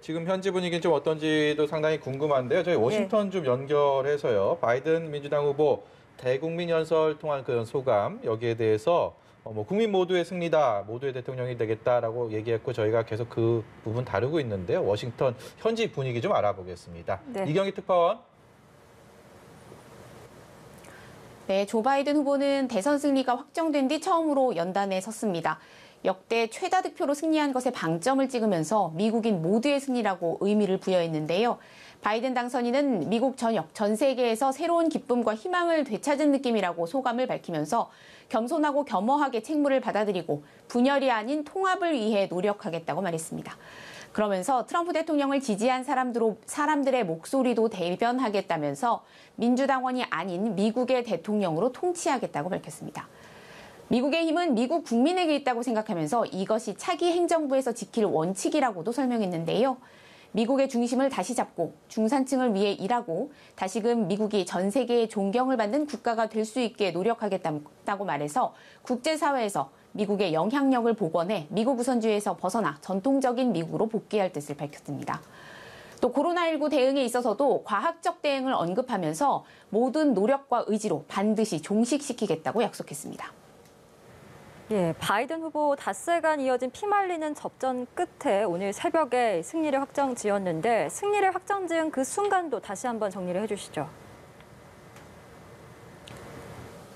지금 현지 분위기는 좀 어떤지도 상당히 궁금한데요. 저희 워싱턴 좀 연결해서요. 바이든 민주당 후보 대국민 연설 통한 그런 소감 여기에 대해서 뭐 국민 모두의 승리다, 모두의 대통령이 되겠다라고 얘기했고 저희가 계속 그 부분 다루고 있는데요. 워싱턴 현지 분위기 좀 알아보겠습니다. 네. 이경희 특파원. 네, 조 바이든 후보는 대선 승리가 확정된 뒤 처음으로 연단에 섰습니다. 역대 최다 득표로 승리한 것에 방점을 찍으면서 미국인 모두의 승리라고 의미를 부여했는데요. 바이든 당선인은 미국 전 세계에서 새로운 기쁨과 희망을 되찾은 느낌이라고 소감을 밝히면서 겸손하고 겸허하게 책무를 받아들이고 분열이 아닌 통합을 위해 노력하겠다고 말했습니다. 그러면서 트럼프 대통령을 지지한 사람들의 목소리도 대변하겠다면서 민주당원이 아닌 미국의 대통령으로 통치하겠다고 밝혔습니다. 미국의 힘은 미국 국민에게 있다고 생각하면서 이것이 차기 행정부에서 지킬 원칙이라고도 설명했는데요. 미국의 중심을 다시 잡고 중산층을 위해 일하고 다시금 미국이 전 세계의 존경을 받는 국가가 될 수 있게 노력하겠다고 말해서 국제사회에서 미국의 영향력을 복원해 미국 우선주의에서 벗어나 전통적인 미국으로 복귀할 뜻을 밝혔습니다. 또 코로나19 대응에 있어서도 과학적 대응을 언급하면서 모든 노력과 의지로 반드시 종식시키겠다고 약속했습니다. 예, 바이든 후보 닷새간 이어진 피말리는 접전 끝에 오늘 새벽에 승리를 확정지었는데 승리를 확정지은 그 순간도 다시 한번 정리를 해주시죠.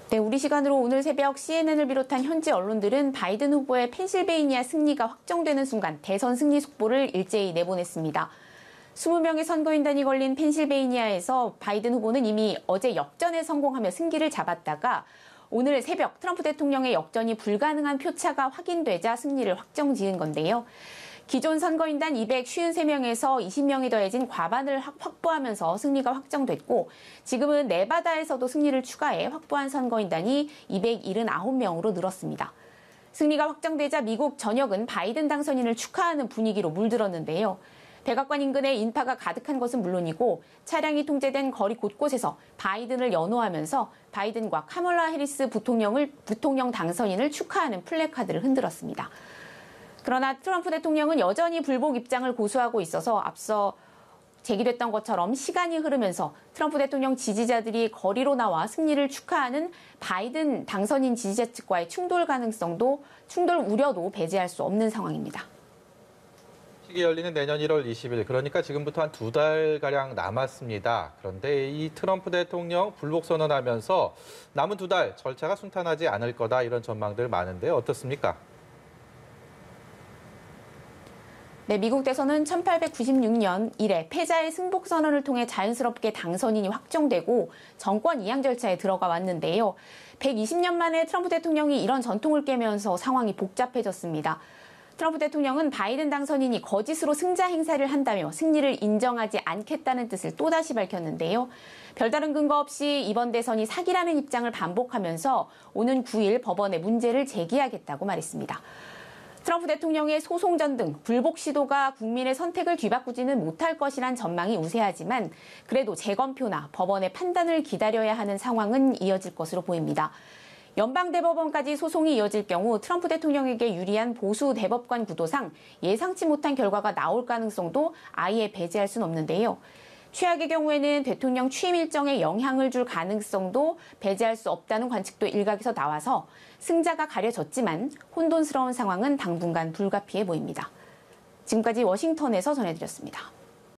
네, 우리 시간으로 오늘 새벽 CNN을 비롯한 현지 언론들은 바이든 후보의 펜실베이니아 승리가 확정되는 순간 대선 승리 속보를 일제히 내보냈습니다. 20명의 선거인단이 걸린 펜실베이니아에서 바이든 후보는 이미 어제 역전에 성공하며 승기를 잡았다가 오늘 새벽 트럼프 대통령의 역전이 불가능한 표차가 확인되자 승리를 확정지은 건데요. 기존 선거인단 253명에서 20명이 더해진 과반을 확보하면서 승리가 확정됐고 지금은 네바다에서도 승리를 추가해 확보한 선거인단이 279명으로 늘었습니다. 승리가 확정되자 미국 전역은 바이든 당선인을 축하하는 분위기로 물들었는데요. 백악관 인근에 인파가 가득한 것은 물론이고 차량이 통제된 거리 곳곳에서 바이든을 연호하면서 바이든과 카멀라 해리스 부통령 당선인을 축하하는 플래카드를 흔들었습니다. 그러나 트럼프 대통령은 여전히 불복 입장을 고수하고 있어서 앞서 제기됐던 것처럼 시간이 흐르면서 트럼프 대통령 지지자들이 거리로 나와 승리를 축하하는 바이든 당선인 지지자 측과의 충돌 우려도 배제할 수 없는 상황입니다. 시기 열리는 내년 1월 20일, 그러니까 지금부터 한 2달가량 남았습니다. 그런데 이 트럼프 대통령 불복 선언하면서 남은 2달 절차가 순탄하지 않을 거다 이런 전망들 많은데 어떻습니까? 네, 미국 대선은 1896년 이래 패자의 승복 선언을 통해 자연스럽게 당선인이 확정되고 정권 이양 절차에 들어가 왔는데요. 120년 만에 트럼프 대통령이 이런 전통을 깨면서 상황이 복잡해졌습니다. 트럼프 대통령은 바이든 당선인이 거짓으로 승자 행사를 한다며 승리를 인정하지 않겠다는 뜻을 또다시 밝혔는데요. 별다른 근거 없이 이번 대선이 사기라는 입장을 반복하면서 오는 9일 법원에 문제를 제기하겠다고 말했습니다. 트럼프 대통령의 소송전 등 불복 시도가 국민의 선택을 뒤바꾸지는 못할 것이란 전망이 우세하지만 그래도 재검표나 법원의 판단을 기다려야 하는 상황은 이어질 것으로 보입니다. 연방대법원까지 소송이 이어질 경우 트럼프 대통령에게 유리한 보수 대법관 구도상 예상치 못한 결과가 나올 가능성도 아예 배제할 수는 없는데요. 최악의 경우에는 대통령 취임 일정에 영향을 줄 가능성도 배제할 수 없다는 관측도 일각에서 나와서 승자가 가려졌지만 혼돈스러운 상황은 당분간 불가피해 보입니다. 지금까지 워싱턴에서 전해드렸습니다.